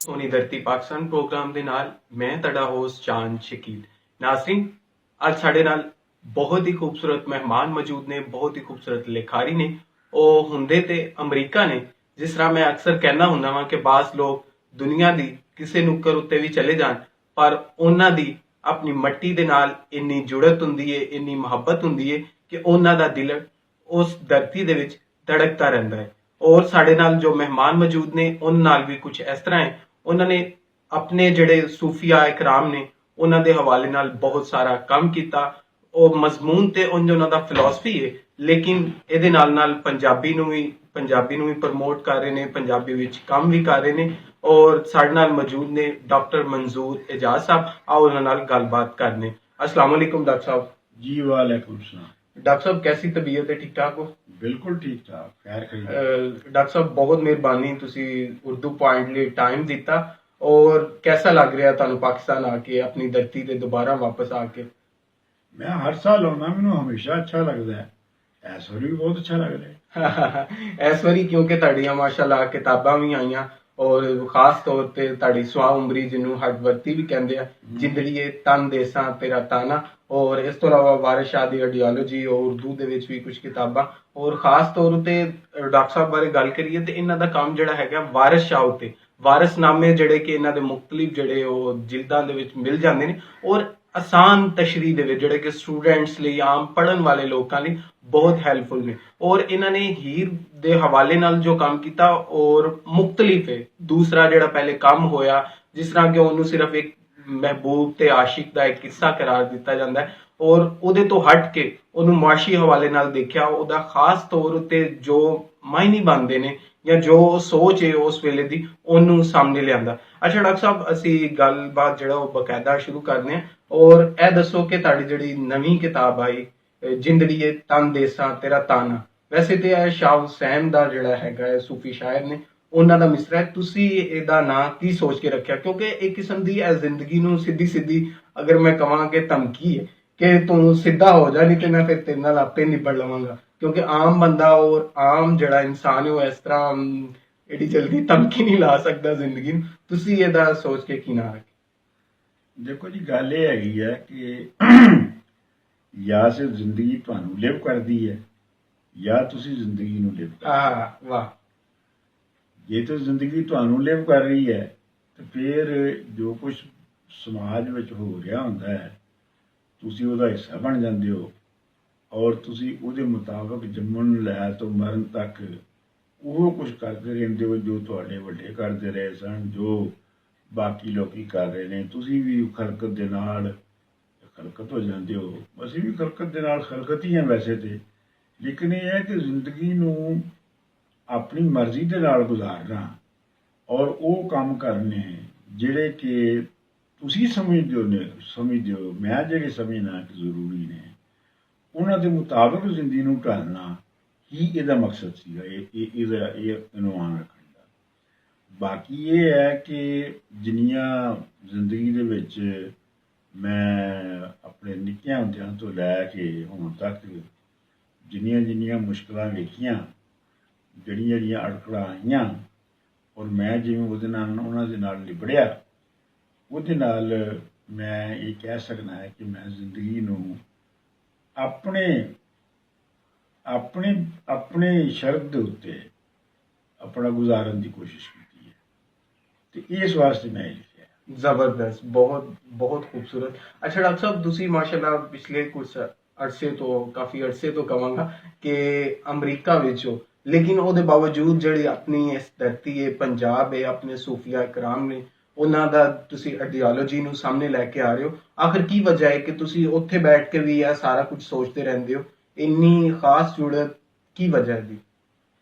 ਸੋਨੀ ਧਰਤੀ ਪਾਕਿਸਤਾਨ ਪ੍ਰੋਗਰਾਮ ਦੇ ਨਾਲ ਮੈਂ ਤੁਹਾਡਾ ਹੋਸਟ ਚਾਂਦ ਸ਼ਕੀਲ। ਨਾਜ਼ਰੀਨ, ਅੱਜ ਸਾਡੇ ਨਾਲ ਬਹੁਤ ਹੀ ਖੂਬਸੂਰਤ ਮਹਿਮਾਨ ਮੌਜੂਦ ਨੇ, ਬਹੁਤ ਹੀ ਖੂਬਸੂਰਤ ਲਿਖਾਰੀ ਨੇ। ਉਹ ਹੁੰਦੇ ਤੇ ਅਮਰੀਕਾ ਨੇ। ਜਿਸ ਤਰ੍ਹਾਂ ਮੈਂ ਅਕਸਰ ਕਹਿਣਾ ਹੁੰਦਾ ਵਾਂ ਕਿ ਬਾਸ ਲੋਕ ਦੁਨੀਆ ਦੀ ਕਿਸੇ ਨੁੱਕਰ ਉੱਤੇ ਵੀ ਚਲੇ ਜਾਣ, ਪਰ ਉਹਨਾਂ ਦੀ ਆਪਣੀ ਮੱਟੀ ਦੇ ਨਾਲ ਇੰਨੀ ਜੁੜਤ ਹੁੰਦੀ ਏ, ਇੰਨੀ ਮੁਹੱਬਤ ਹੁੰਦੀ ਏ ਕਿ ਉਹਨਾਂ ਦਾ ਦਿਲ ਉਸ ਧਰਤੀ ਦੇ ਵਿੱਚ ਧੜਕਦਾ ਰਹਿੰਦਾ ਹੈ। ਔਰ ਸਾਡੇ ਨਾਲ ਜੋ ਮਹਿਮਾਨ ਮੌਜੂਦ ਨੇ ਉਹਨਾਂ ਨਾਲ ਵੀ ਕੁਝ ਇਸ ਤਰ੍ਹਾਂ ਹੈ। ਉਹਨਾਂ ਨੇ ਆਪਣੇ ਜਿਹੜੇ ਸੂਫੀਆ ਇਕਰਾਮ ਨੇ ਉਹਨਾਂ ਦੇ ਹਵਾਲੇ ਨਾਲ ਬਹੁਤ ਸਾਰਾ ਕੰਮ ਕੀਤਾ। ਉਹ ਮਜ਼ਮੂਨ ਤੇ ਉਹਨਾਂ ਦਾ ਫਿਲਾਸਫੀ ਹੈ, ਲੇਕਿਨ ਇਹਦੇ ਨਾਲ ਨਾਲ ਪੰਜਾਬੀ ਨੂੰ ਵੀ ਪ੍ਰਮੋਟ ਕਰ ਰਹੇ ਨੇ, ਪੰਜਾਬੀ ਵਿੱਚ ਕੰਮ ਵੀ ਕਰ ਰਹੇ ਨੇ। ਔਰ ਸਾਡੇ ਨਾਲ ਮੌਜੂਦ ਨੇ ਡਾਕਟਰ ਮੰਜ਼ੂਰ ਇਜਾਜ਼ ਸਾਹਿਬ। ਆਓ ਉਹਨਾਂ ਨਾਲ ਗੱਲਬਾਤ ਕਰਨੇ। अस्सलाम वालेकुम डॉक्टर साहब। जी वालेकुम सलाम। डॉक्टर साहब कैसी तबीयत है? ठीक ठाक हो? बिल्कुल ठीक ठाक, खैर खैर। डॉक्टर साहब बहुत मेहरबानी, तुसी उर्दू पॉइंट ਲਈ टाइम ਦਿੱਤਾ। और कैसा लग रहा ਤੁਹਾਨੂੰ ਪਾਕਿਸਤਾਨ ਆके अपनी धरती ਤੇ ਦੁਬਾਰਾ ਵਾਪਸ ਆके? मैं हर साल आना, मैनू हमेशा अच्छा लगता है। इस बारी भी बहुत अच्छा लग रहा है। ਇਸ ਵਾਰੀ ਕਿਉਂਕਿ ਤੁਹਾਡੀਆਂ ਮਾਸ਼ਾਅੱਲਾ ਕਿਤਾਬਾਂ ਵੀ ਆਈਆਂ ਔਰ ਖਾਸ ਤੌਰ ਤੇ ਤੁਹਾਡੀ ਸਵਾ ਉਮਰੀ ਜਿਹਨੂੰ ਹੱਡਵਰਤੀ ਵੀ ਕਹਿੰਦੇ ਆ, ਜਿੰਦੜੀਏ ਤਨ ਦੇਸਾਂ ਤੇਰਾ ਤਾਨਾ। ਔਰ ਇਸ ਤੋਂ ਇਲਾਵਾ ਵਾਰਿਸ ਸ਼ਾਹ ਦੀ ਆਈਡੀਓਲੋਜੀ ਔਰ ਉਰਦੂ ਦੇ ਵਿੱਚ ਵੀ ਕੁਝ ਕਿਤਾਬਾਂ। ਔਰ ਖਾਸ ਤੌਰ ਉਤੇ ਡਾਕਟਰ ਸਾਹਿਬ ਬਾਰੇ ਗੱਲ ਕਰੀਏ ਤੇ ਇਹਨਾਂ ਦਾ ਕੰਮ ਜਿਹੜਾ ਹੈਗਾ ਵਾਰਿਸ ਸ਼ਾਹ ਉਤੇ, ਵਾਰਿਸਨਾਮੇ ਜਿਹੜੇ ਕਿ ਇਹਨਾਂ ਦੇ ਮੁਖਤਲਿਫ ਜਿਹੜੇ ਉਹ ਜਿਲਦਾਂ ਦੇ ਵਿੱਚ ਮਿਲ ਜਾਂਦੇ ਨੇ ਔਰ ਆਸਾਨ ਤਸ਼ਰੀਹ ਦੇ ਵਿੱਚ ਜਿਹੜੇ ਕਿ ਸਟੂਡੈਂਟਸ ਲਈ, ਆਮ ਪੜ੍ਹਨ ਵਾਲੇ ਲੋਕਾਂ ਲਈ ਬਹੁਤ ਹੈਲਪਫੁਲ ਨੇ। ਔਰ ਇਹਨਾਂ ਨੇ ਹੀਰ ਦੇ ਹਵਾਲੇ ਨਾਲ ਜੋ ਕੰਮ ਕੀਤਾ ਔਰ ਮੁਖਤਲਿਫ ਹੈ। ਦੂਸਰਾ ਜਿਹੜਾ ਪਹਿਲੇ ਕੰਮ ਹੋਇਆ, ਜਿਸ ਤਰ੍ਹਾਂ ਕਿ ਉਹਨੂੰ ਸਿਰਫ ਇੱਕ ਮਹਿਬੂਬ ਤੇ ਆਸ਼ਿਕ ਦਾ ਇੱਕ ਕਿੱਸਾ ਕਰਾਰ ਦਿੱਤਾ ਜਾਂਦਾ ਹੈ ਔਰ ਉਹਦੇ ਤੋਂ ਹਟ ਕੇ ਉਹਨੂੰ ਮੁਆਸ਼ੀ ਹਵਾਲੇ ਨਾਲ ਦੇਖਿਆ। ਉਹਦਾ ਖਾਸ ਤੌਰ ਉਤੇ ਜੋ ਮਾਇਨੇ ਬਣਦੇ ਨੇ ਜਾਂ ਜੋ ਸੋਚ ਹੈ ਉਸ ਵੇਲੇ ਦੀ, ਉਹਨੂੰ ਸਾਹਮਣੇ ਲਿਆਂਦਾ। ਅੱਛਾ ਡਾਕਟਰ ਸਾਹਿਬ, ਅਸੀਂ ਗੱਲਬਾਤ ਜਿਹੜਾ ਉਹ ਬਕਾਇਦਾ ਸ਼ੁਰੂ ਕਰਦੇ ਹਾਂ। ਔਰ ਇਹ ਦੱਸੋ ਕਿ ਤੁਹਾਡੀ ਜਿਹੜੀ ਨਵੀਂ ਕਿਤਾਬ ਆਈ ਜਿੰਦੜੀਏ ਤਨ ਦੇਸਾਂ ਤੇਰਾ ਤਾਨਾ, ਵੈਸੇ ਤੇ ਇਹ ਸ਼ਾਹ ਹੁਸੈਨ ਦਾ ਜਿਹੜਾ ਹੈਗਾ ਸੂਫੀ ਸ਼ਾਇਰ ਨੇ, ਉਹਨਾਂ ਦਾ ਮਿਸਰਾ ਹੈ। ਤੁਸੀਂ ਇਹਦਾ ਨਾਂ ਕੀ ਸੋਚ ਕੇ ਰੱਖਿਆ? ਕਿਉਂਕਿ ਇੱਕ ਕਿਸਮ ਦੀ ਇਹ ਜ਼ਿੰਦਗੀ ਨੂੰ ਸਿੱਧੀ ਅਗਰ ਮੈਂ ਕਹਾਂ ਕਿ ਧਮਕੀ ਹੈ ਕਿ ਤੂੰ ਸਿੱਧਾ ਹੋ ਜਾ, ਨਹੀਂ ਤੇ ਮੈਂ ਫਿਰ ਤੇਰੇ ਨਾਲ ਆਪੇ ਨਿਬੜ ਲਵਾਂਗਾ। ਕਿਉਂਕਿ ਆਮ ਬੰਦਾ ਔਰ ਆਮ ਜਿਹੜਾ ਇਨਸਾਨ ਹੈ ਉਹ ਇਸ ਤਰ੍ਹਾਂ ਏਡੀ ਜਲਦੀ ਧਮਕੀ ਨਹੀਂ ਲਾ ਸਕਦਾ ਜ਼ਿੰਦਗੀ ਨੂੰ। ਤੁਸੀਂ ਇਹਦਾ ਸੋਚ ਕੇ ਕੀ ਨਾਂ ਰੱਖਿਆ? देखो जी, गल ये हैगी है कि या सिर्फ जिंदगी ਤੁਹਾਨੂੰ ਲਿਵ ਕਰਦੀ ਹੈ ਜਾਂ ਤੁਸੀਂ ਜ਼ਿੰਦਗੀ ਨੂੰ ਲਿਵ ਕਰਦੇ। ਵਾਹ। ਜੇ ਤਾਂ ਜ਼ਿੰਦਗੀ ਤੁਹਾਨੂੰ ਲਿਵ ਕਰ ਰਹੀ ਹੈ ਤੇ ਫਿਰ ਜੋ ਕੁਝ ਸਮਾਜ ਵਿੱਚ ਹੋ ਰਿਹਾ ਹੁੰਦਾ ਹੈ ਤੁਸੀਂ ਉਹਦਾ ਹਿੱਸਾ ਬਣ ਜਾਂਦੇ ਹੋ ਔਰ ਤੁਸੀਂ ਉਹਦੇ ਮੁਤਾਬਕ ਜੰਮਣ ਲੈ ਤੋਂ ਮਰਨ ਤੱਕ ਉਹ ਕੁਝ ਕਰਦੇ ਰਹਿੰਦੇ ਹੋ ਜੋ ਤੁਹਾਡੇ ਵੱਡੇ ਕਰਦੇ ਰਹੇ ਸਨ, ਜੋ ਬਾਕੀ ਲੋਕੀ ਕਰ ਰਹੇ ਨੇ। ਤੁਸੀਂ ਵੀ ਖਲਕਤ ਦੇ ਨਾਲ ਖਲਕਤ ਹੋ ਜਾਂਦੇ ਹੋ, ਅਸੀਂ ਵੀ ਖਲਕਤ ਦੇ ਨਾਲ ਖਲਕਤ ਹੀ ਹਾਂ ਵੈਸੇ ਤੇ। ਲੇਕਿਨ ਇਹ ਹੈ ਕਿ ਜ਼ਿੰਦਗੀ ਨੂੰ ਆਪਣੀ ਮਰਜ਼ੀ ਦੇ ਨਾਲ ਗੁਜ਼ਾਰਨਾ ਔਰ ਉਹ ਕੰਮ ਕਰਨੇ ਜਿਹੜੇ ਕਿ ਤੁਸੀਂ ਸਮਝਦੇ ਹੋ ਮੈਂ ਜਿਹੜੇ ਸਮਝਣਾ ਕਿ ਜ਼ਰੂਰੀ ਨੇ, ਉਹਨਾਂ ਦੇ ਮੁਤਾਬਕ ਜ਼ਿੰਦਗੀ ਨੂੰ ਢਾਲਣਾ ਹੀ ਇਹਦਾ ਮਕਸਦ ਸੀਗਾ, ਇਹ ਅਨੁਮਾਨ ਰੱਖਣ ਦਾ। ਬਾਕੀ ਇਹ ਹੈ ਕਿ ਜਿੰਨੀਆਂ ਜ਼ਿੰਦਗੀ ਦੇ ਵਿੱਚ ਮੈਂ ਆਪਣੇ ਨਿੱਕਿਆਂ ਹੁੰਦਿਆਂ ਤੋਂ ਲੈ ਕੇ ਹੁਣ ਤੱਕ ਜਿੰਨੀਆਂ ਮੁਸ਼ਕਲਾਂ ਵੇਖੀਆਂ, ਜਿਹੜੀਆਂ ਅੜਕੜਾਂ ਆਈਆਂ ਔਰ ਮੈਂ ਜਿਵੇਂ ਉਹਨਾਂ ਦੇ ਨਾਲ ਲਿਬੜਿਆ, ਉਹਦੇ ਨਾਲ ਮੈਂ ਇਹ ਕਹਿ ਸਕਦਾ ਹੈ ਕਿ ਮੈਂ ਜ਼ਿੰਦਗੀ ਨੂੰ ਆਪਣੇ ਸ਼ਰਤ ਦੇ ਉੱਤੇ ਆਪਣਾ ਗੁਜ਼ਾਰਨ ਦੀ ਕੋਸ਼ਿਸ਼ ਕੀਤੀ ਹੈ ਤੇ ਇਸ ਵਾਸਤੇ ਮੈਂ ਇਹ ਲਿਖਿਆ। ਜ਼ਬਰਦਸਤ, ਬਹੁਤ ਬਹੁਤ ਖੂਬਸੂਰਤ। ਅੱਛਾ ਡਾਕਟਰ ਸਾਹਿਬ, ਤੁਸੀਂ ਮਾਸ਼ਾਅੱਲਾ ਪਿਛਲੇ ਕੁਝ ਕਾਫੀ ਅਰਸੇ ਤੋਂ ਕਹਾਂਗਾ ਕਿ ਅਮਰੀਕਾ ਵਿੱਚ ਹੋ, ਲੇਕਿਨ ਉਹਦੇ ਬਾਵਜੂਦ ਜਿਹੜੀ ਆਪਣੀ ਇਸ ਧਰਤੀ ਹੈ ਪੰਜਾਬ ਹੈ, ਆਪਣੇ ਸੂਫੀਆ ਇਕਰਾਮ ਨੇ, ਉਹਨਾਂ ਦਾ ਤੁਸੀਂ ਆਈਡੀਓਲੋਜੀ ਨੂੰ ਸਾਹਮਣੇ ਲੈ ਕੇ ਆ ਰਹੇ ਹੋ। ਆਖਿਰ ਕੀ ਵਜ੍ਹਾ ਹੈ ਕਿ ਤੁਸੀਂ ਉੱਥੇ ਬੈਠ ਕੇ ਵੀ ਇਹ ਸਾਰਾ ਕੁਝ ਸੋਚਦੇ ਰਹਿੰਦੇ ਹੋ? ਇੰਨੀ ਖਾਸ ਜੁੜਤ ਕੀ ਵਜ੍ਹਾ ਹੈ ਦੀ?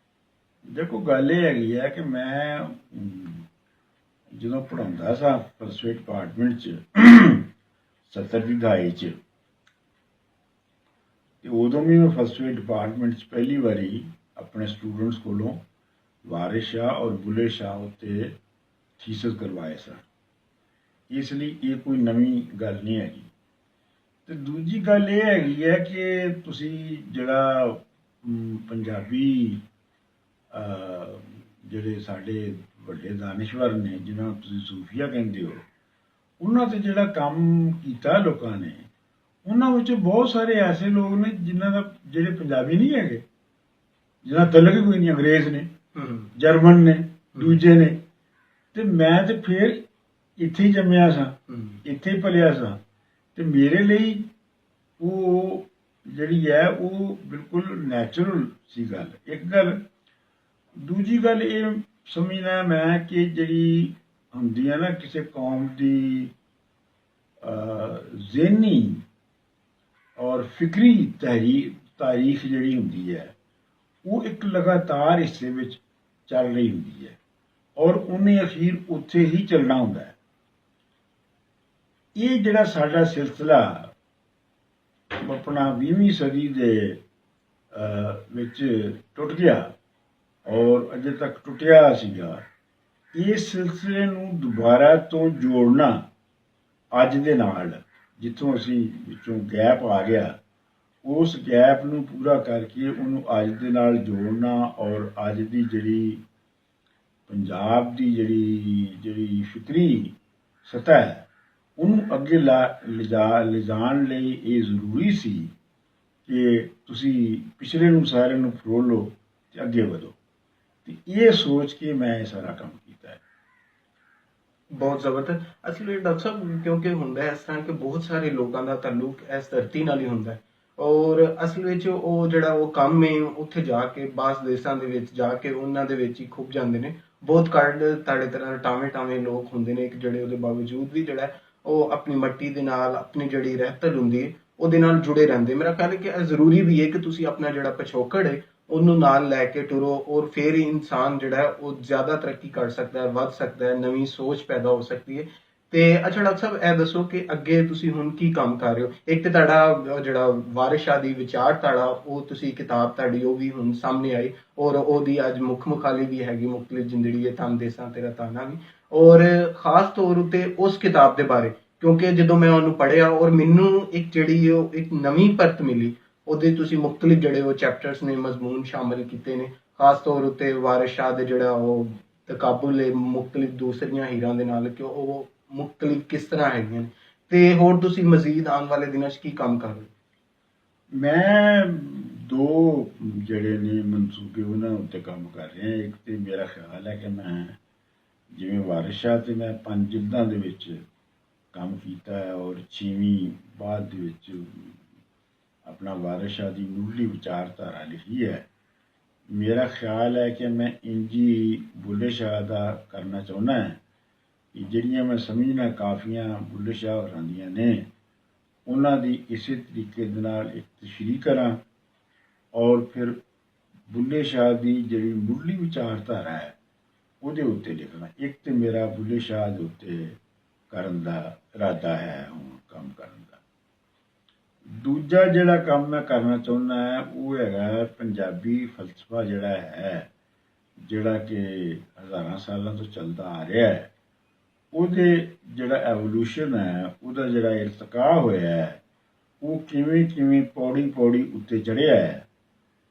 ਦੇਖੋ ਗੱਲ ਇਹ ਹੈਗੀ ਹੈ ਕਿ ਮੈਂ ਜਦੋਂ ਪੜ੍ਹਾਉਂਦਾ ਸਾਂ ਫਲਸਫੇ ਡਿਪਾਰਟਮੈਂਟ 'ਚ 70 ਦੀ ਦਹਾਈ 'ਚ, ਤੇ ਉਦੋਂ ਵੀ ਮੈਂ ਫਲਸਫੇ ਡਿਪਾਰਟਮੈਂਟ 'ਚ ਪਹਿਲੀ ਵਾਰੀ ਆਪਣੇ ਸਟੂਡੈਂਟਸ ਕੋਲੋਂ ਵਾਰਿਸ ਸ਼ਾਹ ਔਰ ਬੁੱਲੇ ਸ਼ਾਹ ਉੱਤੇ ਥੀਸਿਸ ਕਰਵਾਏ ਸਨ। ਇਸ ਲਈ ਇਹ ਕੋਈ ਨਵੀਂ ਗੱਲ ਨਹੀਂ ਹੈਗੀ। ਤੇ ਦੂਜੀ ਗੱਲ ਇਹ ਹੈਗੀ ਹੈ ਕਿ ਤੁਸੀਂ ਜਿਹੜਾ ਪੰਜਾਬੀ ਜਿਹੜੇ ਸਾਡੇ ਵੱਡੇ ਦਾਨਿਸ਼ਵਰ ਨੇ, ਜਿਨ੍ਹਾਂ ਨੂੰ ਤੁਸੀਂ ਸੂਫੀਆ ਕਹਿੰਦੇ ਹੋ, ਉਹਨਾਂ ਤੇ ਜਿਹੜਾ ਕੰਮ ਕੀਤਾ ਲੋਕਾਂ ਨੇ, ਉਹਨਾਂ ਵਿੱਚ ਬਹੁਤ ਸਾਰੇ ਐਸੇ ਲੋਕ ਨੇ ਜਿਨ੍ਹਾਂ ਦਾ, ਜਿਹੜੇ ਪੰਜਾਬੀ ਨਹੀਂ ਹੈਗੇ, ਜਿਹਨਾਂ ਤਲਕ ਹੀ ਕੋਈ ਨਹੀਂ, ਅੰਗਰੇਜ਼ ਨੇ, ਜਰਮਨ ਨੇ, ਦੂਜੇ ਨੇ। ਤੇ ਮੈਂ ਤੇ ਫਿਰ ਇੱਥੇ ਹੀ ਜੰਮਿਆ ਸਾਂ, ਇੱਥੇ ਹੀ ਪਲਿਆ ਸਾਂ, ਤੇ ਮੇਰੇ ਲਈ ਉਹ ਜਿਹੜੀ ਹੈ ਉਹ ਬਿਲਕੁਲ ਨੈਚੁਰਲ ਸੀ ਗੱਲ। ਇੱਕ ਗੱਲ। ਦੂਜੀ ਗੱਲ ਇਹ ਸਮਝਣਾ ਮੈਂ ਕਿ ਜਿਹੜੀ ਹੁੰਦੀ ਹੈ ਨਾ ਕਿਸੇ ਕੌਮ ਦੀ ਜ਼ਿਹਨੀ ਔਰ ਫਿਕਰੀ ਤਾਰੀਖ ਜਿਹੜੀ ਹੁੰਦੀ ਹੈ, ਉਹ ਇੱਕ ਲਗਾਤਾਰ ਹਿੱਸੇ ਵਿੱਚ ਚੱਲ ਰਹੀ ਹੁੰਦੀ ਹੈ, ਔਰ ਉਹਨੇ ਅਖੀਰ ਉੱਥੇ ਹੀ ਚੱਲਣਾ ਹੁੰਦਾ ਹੈ। ਇਹ ਜਿਹੜਾ ਸਾਡਾ ਸਿਲਸਿਲਾ ਆਪਣਾ 20ਵੀਂ ਸਦੀ ਦੇ ਵਿੱਚ ਟੁੱਟ ਗਿਆ ਔਰ ਅਜੇ ਤੱਕ ਟੁੱਟਿਆ ਸੀਗਾ, ਇਸ ਸਿਲਸਿਲੇ ਨੂੰ ਦੁਬਾਰਾ ਤੋਂ ਜੋੜਨਾ ਅੱਜ ਦੇ ਨਾਲ, ਜਿੱਥੋਂ ਅਸੀਂ ਵਿੱਚੋਂ ਗੈਪ ਆ ਗਿਆ, ਉਸ ਗੈਪ ਨੂੰ ਪੂਰਾ ਕਰਕੇ ਉਹਨੂੰ ਅੱਜ ਦੇ ਨਾਲ ਜੋੜਨਾ, ਔਰ ਅੱਜ ਦੀ ਜਿਹੜੀ ਪੰਜਾਬ ਦੀ ਜਿਹੜੀ ਫਿਕਰੀ ਸਤਹ ਹੈ, ਉਹਨੂੰ ਅੱਗੇ ਲਿਜਾਣ ਲਈ ਇਹ ਜ਼ਰੂਰੀ ਸੀ ਕਿ ਤੁਸੀਂ ਪਿਛਲੇ ਨੂੰ ਸਾਰਿਆਂ ਨੂੰ ਫਰੋਲੋ ਤੇ ਅੱਗੇ ਵਧੋ। ਤੇ ਇਹ ਸੋਚ ਕੇ ਮੈਂ ਇਹ ਸਾਰਾ ਕੰਮ ਕੀਤਾ ਹੈ। ਬਹੁਤ ਜ਼ਬਰਦਸਤ। ਅਸਲ ਵਿੱਚ ਡਾਕਟਰ ਸਾਹਿਬ, ਕਿਉਂਕਿ ਹੁੰਦਾ ਇਸ ਤਰ੍ਹਾਂ ਕਿ ਬਹੁਤ ਸਾਰੇ ਲੋਕਾਂ ਦਾ ਤਾਲੁਕ ਇਸ ਧਰਤੀ ਨਾਲ ਹੀ ਹੁੰਦਾ ਹੈ, ਔਰ ਅਸਲ ਵਿੱਚ ਉਹ ਜਿਹੜਾ ਉਹ ਕੰਮ ਹੈ ਉੱਥੇ ਜਾ ਕੇ ਬਾਹਰ ਦੇਸ਼ਾਂ ਦੇ ਵਿੱਚ ਜਾ ਕੇ ਉਹਨਾਂ ਦੇ ਵਿੱਚ ਹੀ ਖੁੱਭ ਜਾਂਦੇ ਨੇ। ਬਹੁਤ ਘੱਟ ਤੁਹਾਡੇ ਤਰ੍ਹਾਂ ਟਾਵੇਂ ਲੋਕ ਹੁੰਦੇ ਨੇ ਜਿਹੜੇ ਉਹਦੇ ਬਾਵਜੂਦ ਵੀ ਜਿਹੜਾ ਉਹ ਆਪਣੀ ਮਿੱਟੀ ਦੇ ਨਾਲ, ਆਪਣੀ ਜਿਹੜੀ ਰਹਿਤਲ ਹੁੰਦੀ ਹੈ ਉਹਦੇ ਨਾਲ ਜੁੜੇ ਰਹਿੰਦੇ। ਮੇਰਾ ਖਿਆਲ ਹੈ ਕਿ ਇਹ ਜ਼ਰੂਰੀ ਵੀ ਹੈ ਕਿ ਤੁਸੀਂ ਆਪਣਾ ਜਿਹੜਾ ਪਿਛੋਕੜ ਹੈ ਉਹਨੂੰ ਨਾਲ ਲੈ ਕੇ ਟੁਰੋ, ਔਰ ਫਿਰ ਹੀ ਇਨਸਾਨ ਜਿਹੜਾ ਹੈ ਉਹ ਜ਼ਿਆਦਾ ਤਰੱਕੀ ਕਰ ਸਕਦਾ ਹੈ, ਵੱਧ ਸਕਦਾ ਹੈ, ਨਵੀਂ ਸੋਚ ਪੈਦਾ ਹੋ ਸਕਦੀ ਹੈ। ਤੇ ਅੱਛਾ ਡਾਕਟਰ ਸਾਹਿਬ, ਇਹ ਦੱਸੋ ਕਿ ਅੱਗੇ ਤੁਸੀਂ ਹੁਣ ਕੀ ਕੰਮ ਕਰ ਰਹੇ ਹੋ? ਇੱਕ ਤੇ ਤੁਹਾਡਾ ਜਿਹੜਾ ਵਾਰਿਸ ਸ਼ਾਹ ਦੀ ਵਿਚਾਰਧਾਰਾ, ਉਹ ਤੁਸੀਂ ਕਿਤਾਬ ਤੁਹਾਡੀ ਉਹ ਵੀ ਹੁਣ ਸਾਹਮਣੇ ਆਈ, ਔਰ ਉਹਦੀ ਅੱਜ ਮੁੱਖ ਮੁਖਾਲੀ ਵੀ ਹੈਗੀ ਮੁਖਤਲਿਫ ਜ਼ਿੰਦਗੀ ਹੈ ਤਨ ਦੇਸਾਂ ਤੇਰਾ ਤਾਨਾ ਵੀ, ਔਰ ਖਾਸ ਤੌਰ ਉੱਤੇ ਉਸ ਕਿਤਾਬ ਦੇ ਬਾਰੇ, ਕਿਉਂਕਿ ਜਦੋਂ ਮੈਂ ਉਹਨੂੰ ਪੜ੍ਹਿਆ ਔਰ ਮੈਨੂੰ ਇੱਕ ਜਿਹੜੀ ਉਹ ਇੱਕ ਨਵੀਂ ਪਰਤ ਮਿਲੀ, ਉਹਦੇ ਤੁਸੀਂ ਮੁਖਤਲਿਫ ਜਿਹੜੇ ਉਹ ਚੈਪਟਰਸ ਨੇ, ਮਜ਼ਮੂਨ ਸ਼ਾਮਿਲ ਕੀਤੇ ਨੇ, ਖਾਸ ਤੌਰ ਉੱਤੇ ਵਾਰਿਸ ਸ਼ਾਹ ਦੇ ਜਿਹੜਾ ਉਹ ਤਕਾਬੁਲ ਹੈ ਮੁਖਤਲਿਫ ਦੂਸਰੀਆਂ ਹੀਰਾਂ ਦੇ ਨਾਲ, ਕਿ ਉਹ ਮੁਖਤਲਿਫ ਕਿਸ ਤਰ੍ਹਾਂ ਹੈਗੀਆਂ ਨੇ, ਤੇ ਹੋਰ ਤੁਸੀਂ ਮਜ਼ੀਦ ਆਉਣ ਵਾਲੇ ਦਿਨਾਂ 'ਚ ਕੀ ਕੰਮ ਕਰ ਰਹੇ? ਮੈਂ ਦੋ ਜਿਹੜੇ ਨੇ ਮਨਸੂਬੇ ਉਹਨਾਂ ਉੱਤੇ ਕੰਮ ਕਰ ਰਿਹਾ। ਇੱਕ ਤੇ ਮੇਰਾ ਖਿਆਲ ਹੈ ਕਿ ਮੈਂ ਜਿਵੇਂ ਵਾਰਿਸ ਸ਼ਾਹ ਤੇ ਮੈਂ 5 ਜਿਲਦਾਂ ਦੇ ਵਿੱਚ ਕੰਮ ਕੀਤਾ ਹੈ, ਔਰ 6ਵੀਂ ਬਾਅਦ ਦੇ ਵਿੱਚ ਆਪਣਾ ਵਾਰਿਸ ਸ਼ਾਹ ਦੀ ਮੁੱਢਲੀ ਵਿਚਾਰਧਾਰਾ ਲਿਖੀ ਹੈ। ਮੇਰਾ ਖਿਆਲ ਹੈ ਕਿ ਮੈਂ ਇੰਜੀ ਬੁੱਲੇ ਸ਼ਾਹ ਦਾ ਕਰਨਾ ਚਾਹੁੰਦਾ ਹਾਂ ਕਿ ਜਿਹੜੀਆਂ ਮੈਂ ਸਮਝਣਾ ਕਾਫੀਆਂ ਬੁੱਲੇ ਸ਼ਾਹ ਹੋਰਾਂ ਦੀਆਂ ਨੇ, ਉਹਨਾਂ ਦੀ ਇਸੇ ਤਰੀਕੇ ਦੇ ਨਾਲ ਇੱਕ ਤਸ਼ਰੀਹ ਕਰਾਂ, ਔਰ ਫਿਰ ਬੁੱਲੇ ਸ਼ਾਹ ਦੀ ਜਿਹੜੀ ਮੁੱਢਲੀ ਵਿਚਾਰਧਾਰਾ ਹੈ ਉਹਦੇ ਉੱਤੇ ਲਿਖਣਾ। ਇੱਕ ਤੇ ਮੇਰਾ ਬੁੱਲੇ ਸ਼ਾਹ ਦੇ ਉੱਤੇ ਕਰਨ ਦਾ ਇਰਾਦਾ ਹੈ ਹੁਣ ਕੰਮ ਕਰਨ ਦਾ। ਦੂਜਾ ਜਿਹੜਾ ਕੰਮ ਮੈਂ ਕਰਨਾ ਚਾਹੁੰਦਾ ਹੈ ਉਹ ਹੈਗਾ ਪੰਜਾਬੀ ਫਲਸਫਾ ਜਿਹੜਾ ਹੈ, ਜਿਹੜਾ ਕਿ ਹਜ਼ਾਰਾਂ ਸਾਲਾਂ ਤੋਂ ਚੱਲਦਾ ਆ ਰਿਹਾ ਹੈ, ਉਹਦੇ ਜਿਹੜਾ ਐਵੋਲੂਸ਼ਨ ਹੈ, ਉਹਦਾ ਜਿਹੜਾ ਇਰਤਕਾ ਹੋਇਆ ਹੈ, ਉਹ ਕਿਵੇਂ ਪੌੜੀ ਉੱਤੇ ਚੜ੍ਹਿਆ ਹੈ,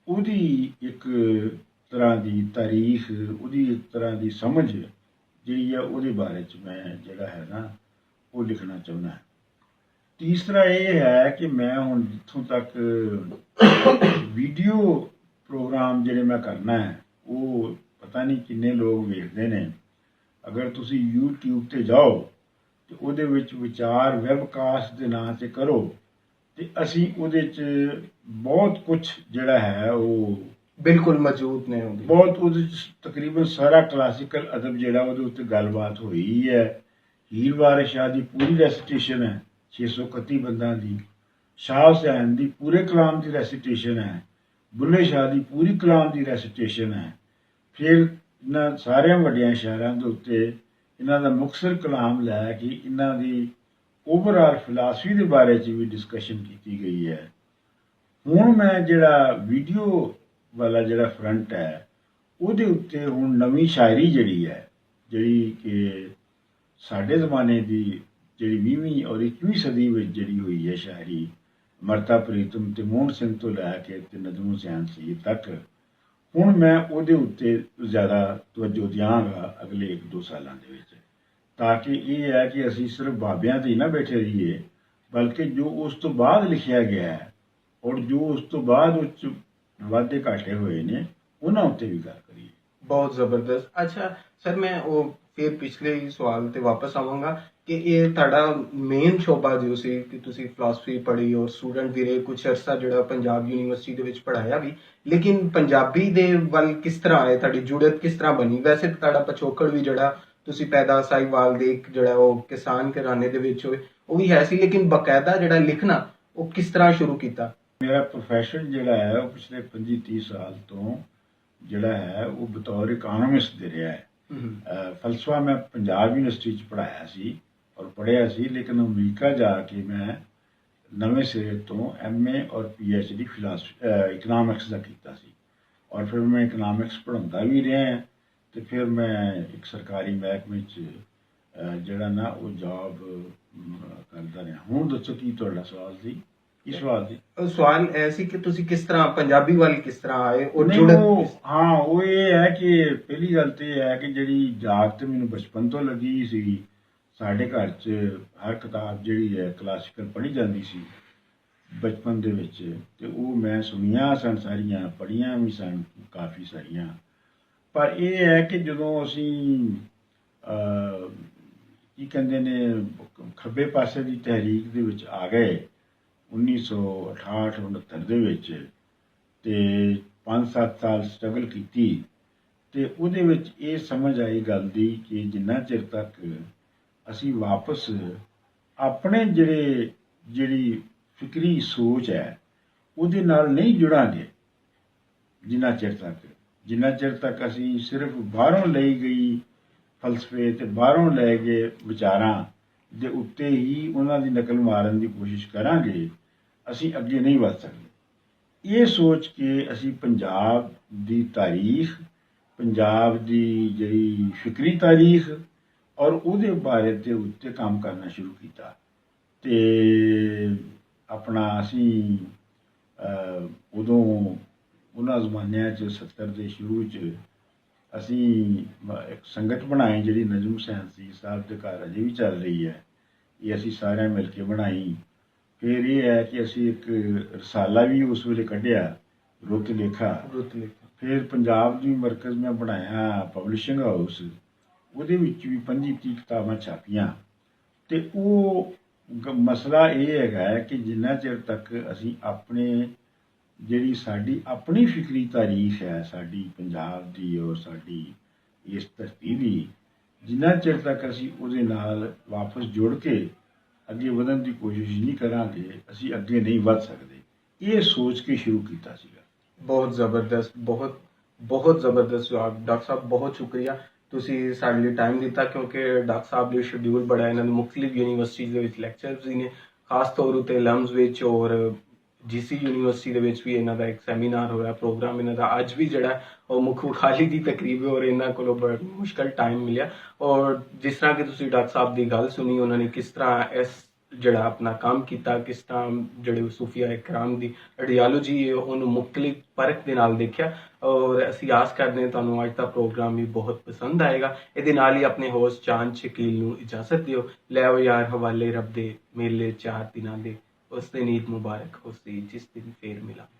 ਉਹਦੀ ਇੱਕ ਤਰ੍ਹਾਂ ਦੀ ਤਾਰੀਖ, ਉਹਦੀ ਇੱਕ ਤਰ੍ਹਾਂ ਦੀ ਸਮਝ ਜਿਹੜੀ ਹੈ, ਉਹਦੇ ਬਾਰੇ 'ਚ ਮੈਂ ਜਿਹੜਾ ਹੈ ਨਾ ਉਹ ਲਿਖਣਾ ਚਾਹੁੰਦਾ। ਤੀਸਰਾ ਇਹ ਹੈ ਕਿ ਮੈਂ ਹੁਣ ਜਿੱਥੋਂ ਤੱਕ ਵੀਡੀਓ ਪ੍ਰੋਗਰਾਮ ਜਿਹੜੇ ਮੈਂ ਕਰਨਾ ਹੈ, ਉਹ ਪਤਾ ਨਹੀਂ ਕਿੰਨੇ ਲੋਕ ਵੇਖਦੇ ਨੇ। ਅਗਰ ਤੁਸੀਂ YouTube ਤੇ ਜਾਓ ਤੇ ਉਹਦੇ ਵਿੱਚ ਵਿਚਾਰ ਵੈਬਕਾਸਟ ਦੇ ਨਾਂ 'ਤੇ ਕਰੋ, ਤੇ ਅਸੀਂ ਉਹਦੇ 'ਚ ਬਹੁਤ ਕੁਝ ਜਿਹੜਾ ਹੈ ਉਹ ਬਿਲਕੁਲ ਮੌਜੂਦ ਨੇ। ਬਹੁਤ ਉਹਦੇ 'ਚ ਤਕਰੀਬਨ ਸਾਰਾ ਕਲਾਸੀਕਲ ਅਦਬ ਜਿਹੜਾ ਉਹਦੇ ਉੱਤੇ ਗੱਲਬਾਤ ਹੋਈ ਹੈ। ਹੀਰ ਵਾਰਿਸ ਸ਼ਾਹ ਦੀ ਪੂਰੀ ਰੈਸੀਟੇਸ਼ਨ ਹੈ 631 ਬੰਦਾਂ ਦੀ, ਸ਼ਾਹ ਹੁਸੈਨ ਦੀ ਪੂਰੇ ਕਲਾਮ ਦੀ ਰੈਸੀਟੇਸ਼ਨ ਹੈ, ਬੁੱਲੇ ਸ਼ਾਹ ਦੀ ਪੂਰੀ ਕਲਾਮ ਦੀ ਰੈਸੀਟੇਸ਼ਨ ਹੈ। ਫਿਰ ਇਹਨਾਂ ਸਾਰਿਆਂ ਵੱਡਿਆਂ ਸ਼ਾਇਰਾਂ ਦੇ ਉੱਤੇ ਇਹਨਾਂ ਦਾ ਮੁਖਤਸਰ ਕਲਾਮ ਲੈ ਕੇ ਇਹਨਾਂ ਦੀ ਓਵਰਆਲ ਫਿਲਾਸਫੀ ਦੇ ਬਾਰੇ 'ਚ ਵੀ ਡਿਸਕਸ਼ਨ ਕੀਤੀ ਗਈ ਹੈ। ਹੁਣ ਮੈਂ ਜਿਹੜਾ ਵੀਡੀਓ ਵਾਲਾ ਜਿਹੜਾ ਫਰੰਟ ਹੈ ਉਹਦੇ ਉੱਤੇ ਹੁਣ ਨਵੀਂ ਸ਼ਾਇਰੀ ਜਿਹੜੀ ਹੈ, ਜਿਹੜੀ ਕਿ ਸਾਡੇ ਜ਼ਮਾਨੇ ਦੀ ਜਿਹੜੀ 20ਵੀਂ ਔਰ 21ਵੀਂ ਸਦੀ ਵਿੱਚ ਜਿਹੜੀ ਹੋਈ ਹੈ ਸ਼ਾਇਰੀ, ਮਰਤਾ ਪ੍ਰੀਤਮ ਤੇ ਮੋਹਨ ਸਿੰਘ ਤੋਂ ਲੈ ਕੇ ਤੇ ਨਜ਼ਮ ਹੁਸੈਨ ਸਈਦ ਤੱਕ, ਹੁਣ ਮੈਂ ਉਹਦੇ ਉੱਤੇ ਜ਼ਿਆਦਾ ਤਵੱਜੋ ਦਿਆਂਗਾ ਅਗਲੇ 1-2 ਸਾਲਾਂ ਦੇ ਵਿੱਚ, ਤਾਂ ਕਿ ਇਹ ਹੈ ਕਿ ਅਸੀਂ ਸਿਰਫ ਬਾਬਿਆਂ ਤੇ ਹੀ ਨਾ ਬੈਠੇ ਰਹੀਏ, ਬਲਕਿ ਜੋ ਉਸ ਤੋਂ ਬਾਅਦ ਲਿਖਿਆ ਗਿਆ ਹੈ ਔਰ ਜੋ ਉਸ ਤੋਂ ਬਾਅਦ ਉਹ 'ਚ ਵਾਧੇ ਘਾਟੇ ਹੋਏ ਨੇ ਉਹਨਾਂ ਉੱਤੇ ਵੀ ਗੱਲ ਕਰੀਏ। ਬਹੁਤ ਜ਼ਬਰਦਸਤ। ਅੱਛਾ ਸਰ, ਮੈਂ ਉਹ ਫਿਰ ਪਿਛਲੇ ਹੀ ਸਵਾਲ ਤੇ ਵਾਪਸ ਆਵਾਂਗਾ ਕਿ ਇਹ ਤੁਹਾਡਾ ਮੇਨ ਸ਼ੋਭਾ ਜੋ ਸੀ ਕਿ ਤੁਸੀਂ ਫਿਲਾਸਫੀ ਪੜ੍ਹੀ ਔਰ ਸਟੂਡੈਂਟ ਵੀ ਰਹੇ ਕੁਛ ਅਰਸਾ ਜਿਹੜਾ ਪੰਜਾਬ ਯੂਨੀਵਰਸਿਟੀ ਦੇ ਵਿੱਚ ਪੜ੍ਹਾਇਆ ਵੀ, ਲੇਕਿਨ ਪੰਜਾਬੀ ਦੇ ਵੱਲ ਕਿਸ ਤਰ੍ਹਾਂ ਆਏ, ਤੁਹਾਡੀ ਜੁੜਤ ਕਿਸ ਤਰ੍ਹਾਂ ਬਣੀ? ਵੈਸੇ ਤਾਂ ਤੁਹਾਡਾ ਪਿਛੋਕੜ ਵੀ ਜਿਹੜਾ ਤੁਸੀਂ ਪੈਦਾ ਸਾਹੀਵਾਲ ਦੇ ਇੱਕ ਜਿਹੜਾ ਉਹ ਕਿਸਾਨ ਘਰਾਣੇ ਦੇ ਵਿੱਚ ਹੋਏ ਉਹ ਵੀ ਹੈ ਸੀ, ਲੇਕਿਨ ਬਕਾਇਦਾ ਜਿਹੜਾ ਲਿਖਣਾ ਉਹ ਕਿਸ ਤਰ੍ਹਾਂ ਸ਼ੁਰੂ ਕੀਤਾ? ਮੇਰਾ ਪ੍ਰੋਫੈਸ਼ਨ ਜਿਹੜਾ ਹੈ ਉਹ ਪਿਛਲੇ 25-30 ਸਾਲ ਤੋਂ ਜਿਹੜਾ ਹੈ ਉਹ ਬਤੌਰ ਇਕਨੋਮਿਸਟ ਦੇ ਰਿਹਾ ਹੈ। ਫਲਸਫਾ ਮੈਂ ਪੰਜਾਬ ਯੂਨੀਵਰਸਿਟੀ 'ਚ ਪੜ੍ਹਾਇਆ ਸੀ ਔਰ ਪੜ੍ਹਿਆ ਸੀ, ਲੇਕਿਨ ਅਮਰੀਕਾ ਜਾ ਕੇ ਮੈਂ ਨਵੇਂ ਸਿਰੇ ਤੋਂ MA ਔਰ PhD ਇਕਨੋਮਿਕਸ ਦਾ ਕੀਤਾ ਸੀ, ਔਰ ਫਿਰ ਮੈਂ ਇਕਨੋਮਿਕਸ ਪੜ੍ਹਾਉਂਦਾ ਵੀ ਰਿਹਾ ਅਤੇ ਫਿਰ ਮੈਂ ਇੱਕ ਸਰਕਾਰੀ ਮਹਿਕਮੇ 'ਚ ਜਿਹੜਾ ਨਾ ਉਹ ਜੌਬ ਕਰਦਾ ਰਿਹਾ। ਹੁਣ ਦੱਸੋ ਕੀ ਤੁਹਾਡਾ ਸਵਾਲ ਸੀ? ਕੀ ਸਵਾਲ ਸੀ? ਸਵਾਲ ਇਹ ਸੀ ਕਿ ਤੁਸੀਂ ਕਿਸ ਤਰ੍ਹਾਂ ਪੰਜਾਬੀ ਵੱਲ ਕਿਸ ਤਰ੍ਹਾਂ ਆਏ ਔਰ ਨਹੀਂ, ਜੁੜਤ ਹਾਂ ਉਹ ਇਹ ਹੈ ਕਿ ਪਹਿਲੀ ਗੱਲ ਤਾਂ ਇਹ ਹੈ ਕਿ ਜਿਹੜੀ ਜਾਗ ਮੈਨੂੰ ਬਚਪਨ ਤੋਂ ਲੱਗੀ ਸੀ, ਸਾਡੇ ਘਰ 'ਚ ਹਰ ਕਿਤਾਬ ਜਿਹੜੀ ਹੈ ਕਲਾਸੀਕਲ ਪੜ੍ਹੀ ਜਾਂਦੀ ਸੀ ਬਚਪਨ ਦੇ ਵਿੱਚ, ਅਤੇ ਉਹ ਮੈਂ ਸੁਣੀਆਂ ਸਨ, ਸਾਰੀਆਂ ਪੜ੍ਹੀਆਂ ਵੀ ਸਨ ਕਾਫੀ ਸਾਰੀਆਂ। ਪਰ ਇਹ ਹੈ ਕਿ ਜਦੋਂ ਅਸੀਂ ਕੀ ਕਹਿੰਦੇ ਨੇ ਖੱਬੇ ਪਾਸੇ ਦੀ ਤਹਿਰੀਕ ਦੇ ਵਿੱਚ ਆ ਗਏ 1968-69 ਦੇ ਵਿੱਚ, ਅਤੇ 5-7 ਸਾਲ ਸਟਰਗਲ ਕੀਤੀ, ਅਤੇ ਉਹਦੇ ਵਿੱਚ ਇਹ ਸਮਝ ਆਈ ਗੱਲ ਦੀ ਕਿ ਜਿੰਨਾ ਚਿਰ ਤੱਕ ਅਸੀਂ ਵਾਪਸ ਆਪਣੇ ਜਿਹੜੀ ਫਿਕਰੀ ਸੋਚ ਹੈ ਉਹਦੇ ਨਾਲ ਨਹੀਂ ਜੁੜਾਂਗੇ, ਜਿੰਨਾ ਚਿਰ ਤੱਕ ਅਸੀਂ ਸਿਰਫ ਬਾਹਰੋਂ ਲਈ ਗਈ ਫਲਸਫੇ ਅਤੇ ਬਾਹਰੋਂ ਲੈ ਗਏ ਵਿਚਾਰਾਂ ਦੇ ਉੱਤੇ ਹੀ ਉਹਨਾਂ ਦੀ ਨਕਲ ਮਾਰਨ ਦੀ ਕੋਸ਼ਿਸ਼ ਕਰਾਂਗੇ, ਅਸੀਂ ਅੱਗੇ ਨਹੀਂ ਵੱਧ ਸਕਦੇ। ਇਹ ਸੋਚ ਕੇ ਅਸੀਂ ਪੰਜਾਬ ਦੀ ਤਾਰੀਖ, ਪੰਜਾਬ ਦੀ ਜਿਹੜੀ ਫਿਕਰੀ ਤਾਰੀਖ ਔਰ ਉਹਦੇ ਬਾਰੇ ਦੇ ਉੱਤੇ ਕੰਮ ਕਰਨਾ ਸ਼ੁਰੂ ਕੀਤਾ, ਅਤੇ ਆਪਣਾ ਅਸੀਂ ਉਦੋਂ ਉਹਨਾਂ ਜ਼ਮਾਨਿਆਂ 'ਚ 70 ਦੇ ਸ਼ੁਰੂ 'ਚ ਅਸੀਂ ਇੱਕ ਸੰਗਤ ਬਣਾਈ ਜਿਹੜੀ ਨਜਮ ਹੁਸੈਨ ਸੀ ਸਾਹਿਬ ਦੇ ਘਰ ਅਜੇ ਵੀ ਚੱਲ ਰਹੀ ਹੈ, ਇਹ ਅਸੀਂ ਸਾਰਿਆਂ ਮਿਲ ਕੇ ਬਣਾਈ। ਫਿਰ ਇਹ ਹੈ ਕਿ ਅਸੀਂ ਇੱਕ ਰਸਾਲਾ ਵੀ ਉਸ ਵੇਲੇ ਕੱਢਿਆ, ਰੁੱਤ ਲੇਖਾ। ਫਿਰ ਪੰਜਾਬ ਦੀ ਮਰਕਜ਼ ਮੈਂ ਬਣਾਇਆ ਪਬਲਿਸ਼ਿੰਗ ਹਾਊਸ, ਉਹਦੇ ਵਿੱਚ ਵੀ 25-30 ਕਿਤਾਬਾਂ ਛਾਪੀਆਂ। ਅਤੇ ਉਹ ਮਸਲਾ ਇਹ ਹੈਗਾ ਕਿ ਜਿੰਨਾ ਚਿਰ ਤੱਕ ਅਸੀਂ ਜਿਹੜੀ ਸਾਡੀ ਆਪਣੀ ਫਿਕਰੀ ਤਾਰੀਖ ਹੈ ਸਾਡੀ ਪੰਜਾਬ ਦੀ ਔਰ ਸਾਡੀ ਇਸ ਧਰਤੀ ਦੀ, ਜਿੰਨਾ ਚਿਰ ਤੱਕ ਅਸੀਂ ਉਹਦੇ ਨਾਲ ਵਾਪਸ ਜੁੜ ਕੇ ਅੱਗੇ ਵਧਣ ਦੀ ਕੋਸ਼ਿਸ਼ ਨਹੀਂ ਕਰਾਂਗੇ, ਅਸੀਂ ਅੱਗੇ ਨਹੀਂ ਵੱਧ ਸਕਦੇ। ਇਹ ਸੋਚ ਕੇ ਸ਼ੁਰੂ ਕੀਤਾ ਸੀਗਾ। ਬਹੁਤ ਜ਼ਬਰਦਸਤ, ਬਹੁਤ ਜ਼ਬਰਦਸਤ ਜਵਾਬ ਡਾਕਟਰ ਸਾਹਿਬ, ਬਹੁਤ ਸ਼ੁਕਰੀਆ ਤੁਸੀਂ ਸਾਡੇ ਲਈ ਟਾਈਮ ਦਿੱਤਾ, ਕਿਉਂਕਿ ਡਾਕਟਰ ਸਾਹਿਬ ਲਈ ਸ਼ਡਿਊਲ ਬੜਾ, ਇਹਨਾਂ ਦੇ ਮੁਖਤਲਿਫ ਯੂਨੀਵਰਸਿਟੀਜ਼ ਦੇ ਵਿੱਚ ਲੈਕਚਰਸ ਵੀ ਨੇ, ਖਾਸ ਤੌਰ ਉੱਤੇ ਲਮਸ ਵਿੱਚ ਔਰ GC ਯੂਨੀਵਰਸਿਟੀ ਦੇ ਵਿੱਚ ਵੀ ਇਹਨਾਂ ਦਾ ਇੱਕ ਸੈਮੀਨਾਰ ਹੋਇਆ ਪ੍ਰੋਗਰਾਮ ਇਹਨਾਂ ਦਾ ਅੱਜ ਵੀ ਜਿਹੜਾ ਉਹ ਮੁੱਖ ਖਾਲੀ ਦੀ ਤਕਰੀਬ ਔਰ ਇਹਨਾਂ ਕੋਲੋਂ ਬੜਾ ਮੁਸ਼ਕਲ ਟਾਈਮ ਮਿਲਿਆ। ਔਰ ਜਿਸ ਤਰ੍ਹਾਂ ਕਿ ਤੁਸੀਂ ਡਾਕਟਰ ਸਾਹਿਬ ਦੀ ਗੱਲ ਸੁਣੀ, ਉਹਨਾਂ ਨੇ ਕਿਸ ਤਰ੍ਹਾਂ ਇਸ ਜਿਹੜਾ ਆਪਣਾ ਕੰਮ ਕੀਤਾ, ਕਿਸ ਤਰ੍ਹਾਂ ਜਿਹੜੇ ਸੂਫੀਆ ਇਕਰਾਮ ਦੀ ਆਈਡੀਆਲੋਜੀ ਹੈ ਉਹਨੂੰ ਮੁਖਤਲਿਫ ਪਰਖ ਦੇ ਨਾਲ ਦੇਖਿਆ, ਔਰ ਅਸੀਂ ਆਸ ਕਰਦੇ ਹਾਂ ਤੁਹਾਨੂੰ ਅੱਜ ਦਾ ਪ੍ਰੋਗਰਾਮ ਵੀ ਬਹੁਤ ਪਸੰਦ ਆਏਗਾ। ਇਹਦੇ ਨਾਲ ਹੀ ਆਪਣੇ ਹੋਸਟ ਚਾਂਦ ਸ਼ਕੀਲ ਨੂੰ ਇਜਾਜ਼ਤ ਦਿਓ। ਲੈ ਆਓ ਯਾਰ ਹਵਾਲੇ ਰੱਬ ਦੇ, ਮੇਲੇ 4 ਦਿਨਾਂ ਦੇ, ਉਸ ਦਿਨ ਈਦ ਮੁਬਾਰਕ ਹੋਸੀ ਜਿਸ ਦਿਨ ਫੇਰ ਮਿਲਾਂਗੇ।